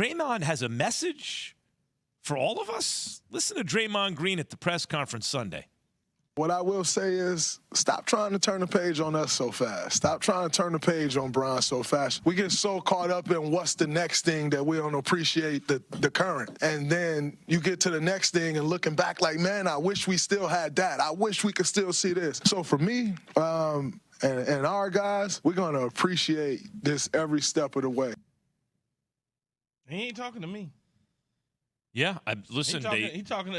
Draymond has a message for all of us. Listen to Draymond Green at the press conference Sunday. What I will say is stop trying to turn the page on us so fast. Stop trying to turn the page on Bron so fast. We get so caught up in what's the next thing that we don't appreciate the current. And then you get to the next thing and looking back like, man, I wish we still had that. I wish we could still see this. So for me and our guys, we're going to appreciate this every step of the way. He ain't talking to me. Yeah, listen. He's talking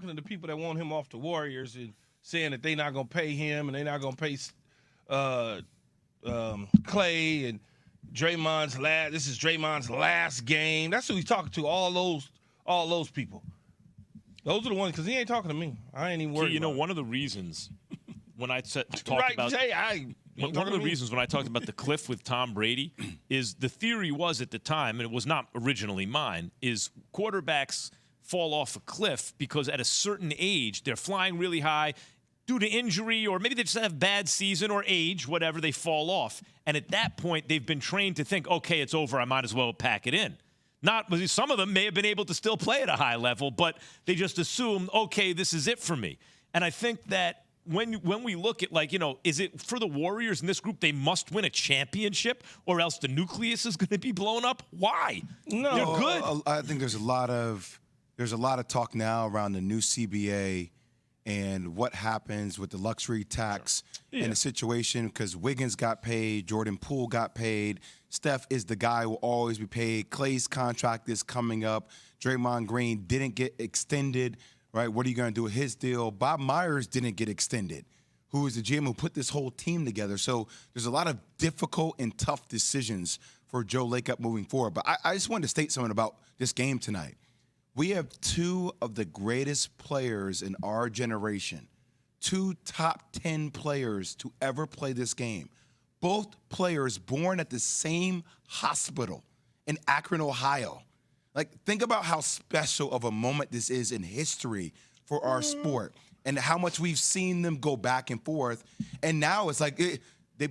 to the people that want him off the Warriors and saying that they're not going to pay him and they're not going to pay Clay and Draymond's last. This is Draymond's last game. That's who he's talking to. All those people. Those are the ones because he ain't talking to me. I ain't even worried. One of the reasons when I talked right, about Jay, one of the reasons when I talked about the cliff with Tom Brady is the theory was at the time, and it was not originally mine, is quarterbacks fall off a cliff because at a certain age they're flying really high due to injury, or maybe they just have bad season or age, whatever, they fall off. And at that point, they've been trained to think, okay, it's over, I might as well pack it in. Some of them may have been able to still play at a high level, but they just assume, okay, this is it for me. And I think that when we look at, is it for the Warriors in this group, they must win a championship or else the nucleus is going to be blown up? Why? No. They're good. I think there's a lot of talk now around the new CBA and what happens with the luxury tax in the situation because Wiggins got paid, Jordan Poole got paid, Steph is the guy who will always be paid, Clay's contract is coming up, Draymond Green didn't get extended, right? What are you going to do with his deal? Bob Myers didn't get extended, who is the GM who put this whole team together. So there's a lot of difficult and tough decisions for Joe Lacob moving forward. But I just wanted to state something about this game tonight. We have two of the greatest players in our generation, two top 10 players to ever play this game. Both players born at the same hospital in Akron, Ohio. Think about how special of a moment this is in history for our sport and how much we've seen them go back and forth. And now it's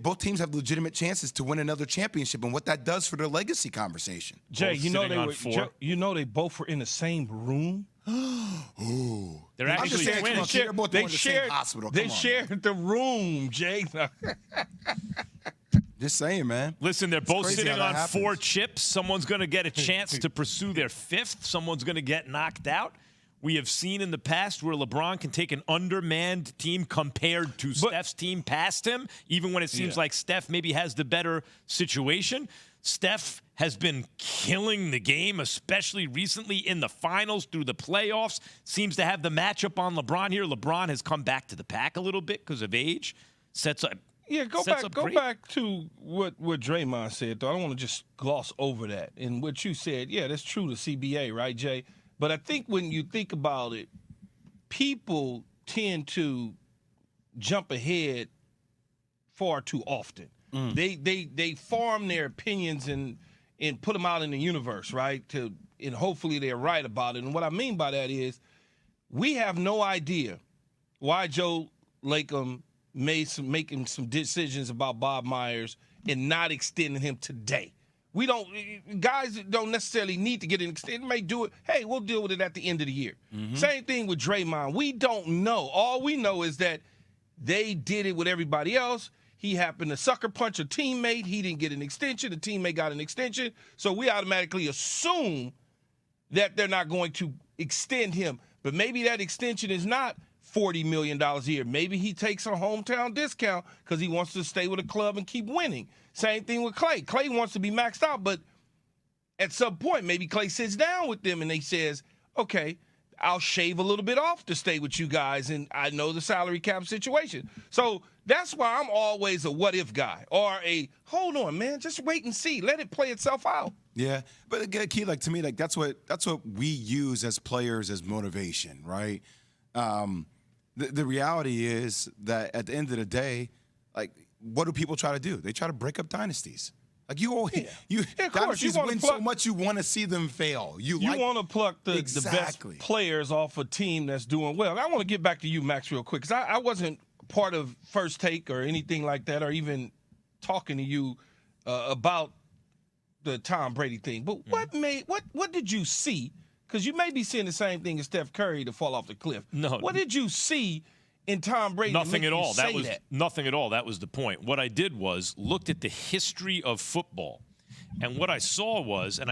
both teams have legitimate chances to win another championship and what that does for their legacy conversation. Jay, they both were in the same room. Ooh. They're actually twins. They shared the room, Jay. Just saying, man. Listen, they're both sitting on 4 chips. Someone's going to get a chance to pursue their 5th. Someone's going to get knocked out. We have seen in the past where LeBron can take an undermanned team compared to Steph's team past him, even when it seems like Steph maybe has the better situation. Steph has been killing the game, especially recently in the finals through the playoffs. Seems to have the matchup on LeBron here. LeBron has come back to the pack a little bit because of age. Go back to what Draymond said, though. I don't want to just gloss over that. And what you said, that's true to CBA, right, Jay? But I think when you think about it, people tend to jump ahead far too often. They form their opinions and put them out in the universe, right? And hopefully they're right about it. And what I mean by that is we have no idea why Joe Lacob making some decisions about Bob Myers and not extending him today. Guys don't necessarily need to get an extension. May do it. Hey, we'll deal with it at the end of the year. Same thing with Draymond. We don't know. All we know is that they did it with everybody else. He happened to sucker punch a teammate. He didn't get an extension. The teammate got an extension. So we automatically assume that they're not going to extend him. But maybe that extension is not $40 million a year. Maybe he takes a hometown discount because he wants to stay with a club and keep winning. Same thing with Clay. Clay wants to be maxed out, but at some point, maybe Clay sits down with them and he says, okay, I'll shave a little bit off to stay with you guys, and I know the salary cap situation. So that's why I'm always a what-if guy or a, hold on, man, just wait and see. Let it play itself out. Yeah, but again, Key, to me, that's what we use as players as motivation, right? The reality is that at the end of the day, what do people try to do? They try to break up dynasties. Dynasties win so much you want to see them fail. You want to pluck the best players off a team that's doing well. I want to get back to you, Max, real quick, because I wasn't part of First Take or anything like that, or even talking to you about the Tom Brady thing, but what did you see? Because you may be seeing the same thing as Steph Curry to fall off the cliff. No. What did you see in Tom Brady? Nothing at all. That was nothing at all. That was the point. What I did was looked at the history of football. And what I saw was, and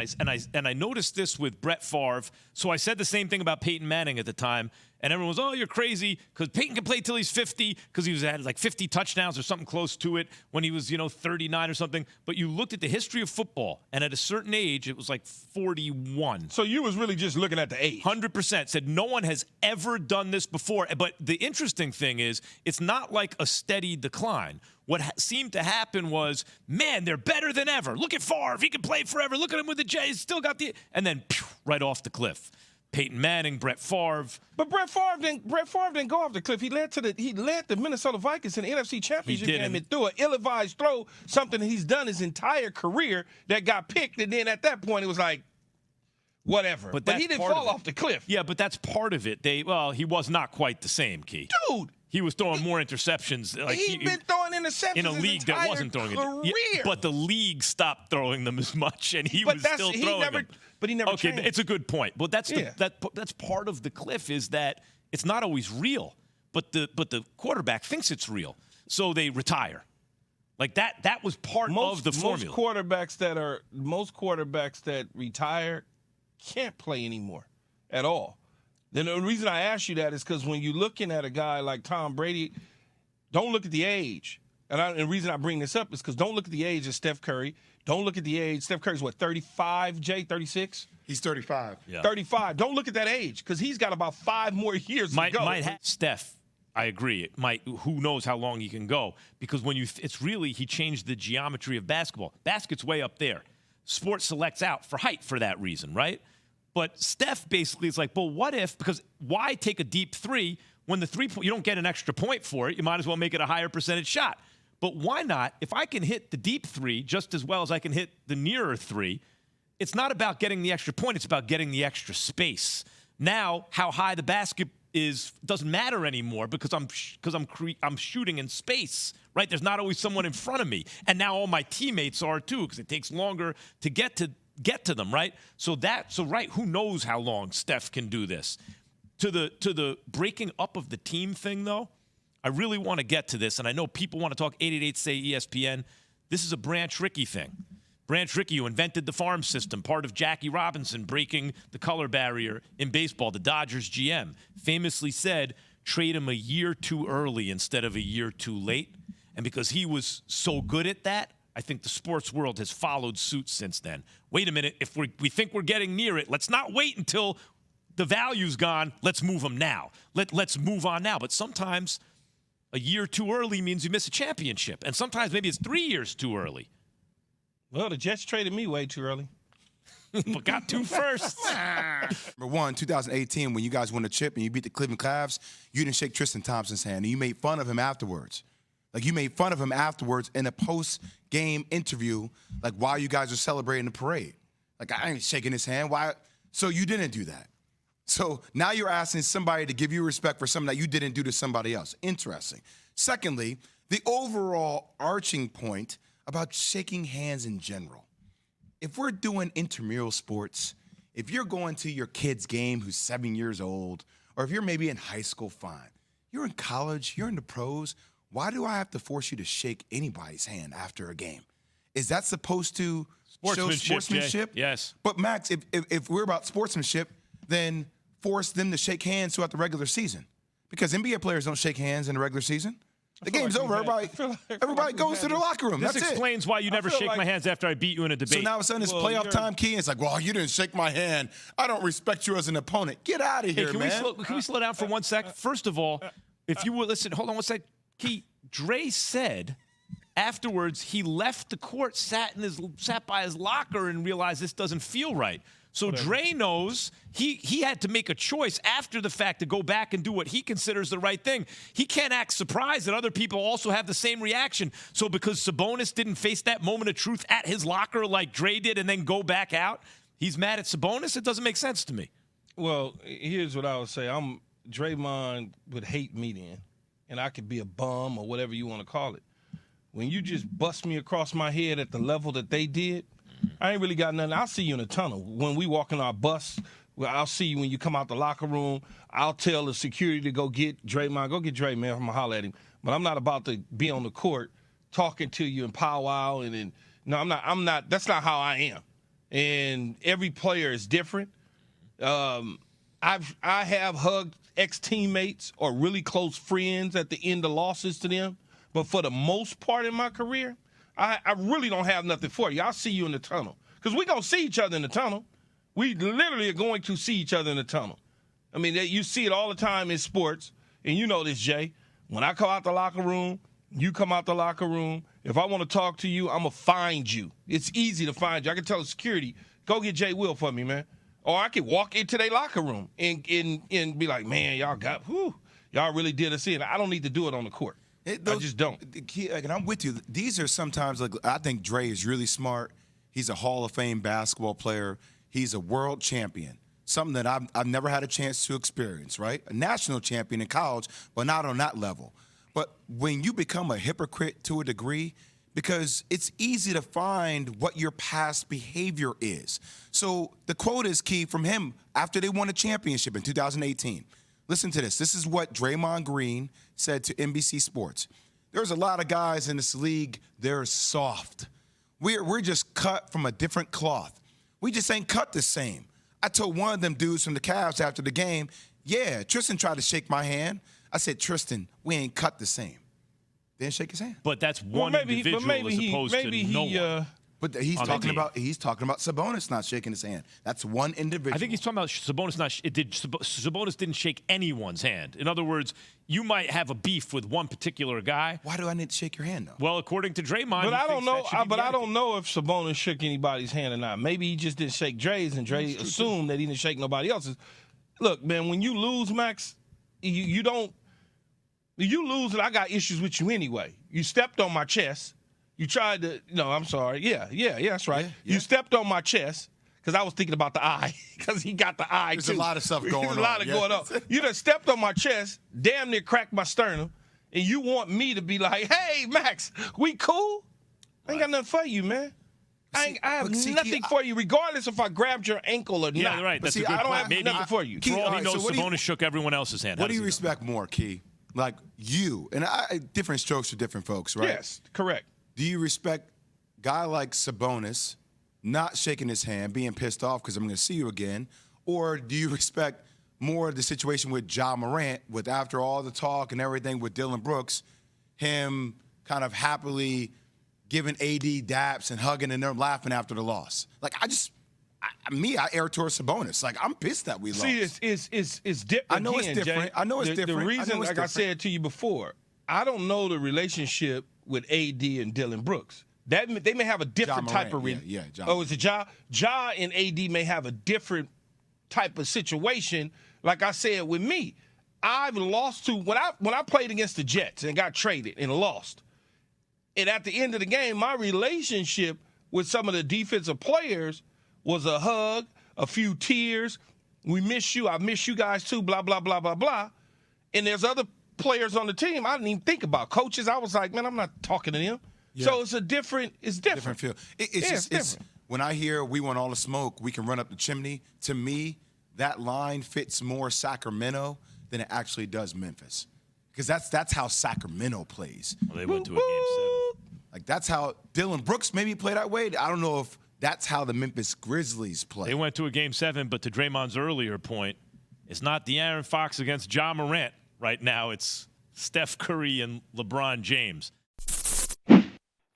I noticed this with Brett Favre. So I said the same thing about Peyton Manning at the time, and everyone was, "Oh, you're crazy," because Peyton can play till he's 50, because he had like 50 touchdowns or something close to it when he was 39 or something. But you looked at the history of football, and at a certain age, it was like 41. So you was really just looking at the age. 100% said no one has ever done this before. But the interesting thing is, it's not like a steady decline. What seemed to happen was, man, they're better than ever. Look at Favre. He can play forever. Look at him with the Jays. Still got the – and then right off the cliff. Peyton Manning, Brett Favre. But Brett Favre didn't go off the cliff. He led the Minnesota Vikings in the NFC Championship game and threw an ill-advised throw, something he's done his entire career that got picked. And then at that point, it was like, whatever. But he didn't fall off the cliff. Yeah, but that's part of it. He was not quite the same, Key. Dude. He was throwing more interceptions. Like he's been throwing interceptions in a league that wasn't throwing it. Yeah, but the league stopped throwing them as much, and he was still throwing them. But he never changed. It's a good point. But that's part of the cliff, is that it's not always real, but the quarterback thinks it's real, so they retire. Like that was part of the formula. Most quarterbacks that retire can't play anymore at all. Then the reason I ask you that is because when you're looking at a guy like Tom Brady, don't look at the age. And the reason I bring this up is because don't look at the age of Steph Curry. Don't look at the age. Steph Curry's what, 35, Jay, 36? He's 35. Yeah. 35. Don't look at that age because he's got about 5 more years to go. Steph, I agree. It might. Who knows how long he can go? Because he changed the geometry of basketball. Basket's way up there. Sport selects out for height for that reason, right? But Steph basically is like, well, what if? Because why take a deep three when the 3-point, you don't get an extra point for it? You might as well make it a higher percentage shot. But why not? If I can hit the deep three just as well as I can hit the nearer three, it's not about getting the extra point. It's about getting the extra space. Now, how high the basket is doesn't matter anymore because I'm shooting in space, right? There's not always someone in front of me, and now all my teammates are too because it takes longer to get to them, right? So who knows how long Steph can do this? To the breaking up of the team thing, though, I really want to get to this, and I know people want to talk 888 say ESPN. This is a Branch Rickey thing. Branch Rickey, who invented the farm system, part of Jackie Robinson breaking the color barrier in baseball, the Dodgers GM, famously said, trade him a year too early instead of a year too late. And because he was so good at that, I think the sports world has followed suit since then. Wait a minute. If we think we're getting near it, let's not wait until the value's gone. Let's move them now. Let's move on now. But sometimes a year too early means you miss a championship. And sometimes maybe it's 3 years too early. Well, the Jets traded me way too early. But got two firsts. Number one, 2018, when you guys won the chip and you beat the Cleveland Cavs, you didn't shake Tristan Thompson's hand. And you made fun of him afterwards. Like, you made fun of him afterwards in a post-game interview, like, while you guys are celebrating the parade. Like, I ain't shaking his hand. Why? So you didn't do that. So now you're asking somebody to give you respect for something that you didn't do to somebody else. Interesting. Secondly, the overall arching point about shaking hands in general. If we're doing intramural sports, if you're going to your kid's game who's 7 years old, or if you're maybe in high school, fine. You're in college, you're in the pros, why do I have to force you to shake anybody's hand after a game? Is that supposed to show sportsmanship? Yes. But Max, if we're about sportsmanship, then force them to shake hands throughout the regular season. Because NBA players don't shake hands in the regular season. The game's over. Everybody goes to their locker room. This explains why you never shake my hands after I beat you in a debate. So now all of a sudden it's playoff time, Key. It's like, well, you didn't shake my hand. I don't respect you as an opponent. Get out of here, man. Can we slow down for 1 sec? First of all, if you would listen, hold on 1 sec. Key, Dre said afterwards he left the court, sat by his locker, and realized this doesn't feel right. So Dre knows he had to make a choice after the fact to go back and do what he considers the right thing. He can't act surprised that other people also have the same reaction. So because Sabonis didn't face that moment of truth at his locker like Dre did and then go back out, he's mad at Sabonis? It doesn't make sense to me. Well, here's what I would say. Draymond would hate me then, and I could be a bum or whatever you want to call it. When you just bust me across my head at the level that they did, I ain't really got nothing. I'll see you in the tunnel. When we walk in our bus, I'll see you when you come out the locker room. I'll tell the security to go get Draymond. Go get Dray, man. I'm going to holler at him. But I'm not about to be on the court talking to you and powwow. No, I'm not. That's not how I am. And every player is different. I have hugged ex-teammates or really close friends at the end of losses to them. But for the most part in my career, I really don't have nothing for you. I'll see you in the tunnel. Because we're going to see each other in the tunnel. We literally are going to see each other in the tunnel. I mean, you see it all the time in sports. And you know this, Jay. When I come out the locker room, you come out the locker room. If I want to talk to you, I'm going to find you. It's easy to find you. I can tell the security, go get JWill for me, man. Or I could walk into their locker room and be like, man, y'all really did us in. I don't need to do it on the court. I just don't. And I'm with you. These are sometimes, like, I think Dre is really smart. He's a Hall of Fame basketball player. He's a world champion, something that I've never had a chance to experience, right? A national champion in college, but not on that level. But when you become a hypocrite to a degree, because it's easy to find what your past behavior is. So the quote is key from him after they won a championship in 2018. Listen to this. This is what Draymond Green said to NBC Sports. There's a lot of guys in this league, they're soft. We're just cut from a different cloth. We just ain't cut the same. I told one of them dudes from the Cavs after the game, yeah, Tristan tried to shake my hand. I said, Tristan, we ain't cut the same. Didn't shake his hand. But that's one individual as opposed to no one. But he's talking about Sabonis not shaking his hand. That's one individual. I think he's talking about Sabonis Sabonis didn't shake anyone's hand. In other words, you might have a beef with one particular guy. Why do I need to shake your hand, though? Well, according to Draymond, but I don't know. I don't know if Sabonis shook anybody's hand or not. Maybe he just didn't shake Dre's, and Dre assumed that he didn't shake nobody else's. Look, man, when you lose, Max, you don't. You lose, and I got issues with you anyway. You stepped on my chest. You tried to, no, I'm sorry. Yeah, that's right. Yeah. You stepped on my chest because I was thinking about the eye because he got the eye, There's too. a lot of stuff going on. There's a lot going on. You done stepped on my chest, damn near cracked my sternum, and you want me to be like, hey, Max, we cool? I ain't got nothing for you, man. I have nothing for you, regardless if I grabbed your ankle or not. Yeah, right. That's a good I don't point. have Maybe nothing for you. For all he knows, Sabonis shook everyone else's hand. What do you respect more, Key? Like you, and different strokes for different folks, right? Yes, correct. Do you respect a guy like Sabonis not shaking his hand, being pissed off because I'm going to see you again? Or do you respect more the situation with Ja Morant, with after all the talk and everything with Dylan Brooks, him kind of happily giving AD daps and hugging and they're laughing after the loss? Like, I err towards Sabonis. Like, I'm pissed that we lost. See, it's different. I know it's different. Jay, I know it's different. The reason, like I said to you before, I don't know the relationship with AD and Dylan Brooks. They may have a different type of is it Ja? Ja and AD may have a different type of situation. Like I said with me, I've lost to when I played against the Jets and got traded and lost. And at the end of the game, my relationship with some of the defensive players was a hug, a few tears. We miss you. I miss you guys too, blah, blah, blah, blah, blah. And there's other players on the team I didn't even think about. Coaches, I was like, man, I'm not talking to them. Yeah. So it's different. Different feel. It's different. When I hear we want all the smoke, we can run up the chimney, to me, that line fits more Sacramento than it actually does Memphis. Because that's how Sacramento plays. Well, they went to a game 7. Like, that's how Dylan Brooks maybe play that way. I don't know if that's how the Memphis Grizzlies play. They went to a game 7, but to Draymond's earlier point, it's not De'Aaron Fox against Ja Morant right now. It's Steph Curry and LeBron James.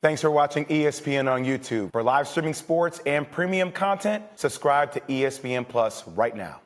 Thanks for watching ESPN on YouTube. For live streaming sports and premium content, subscribe to ESPN Plus right now.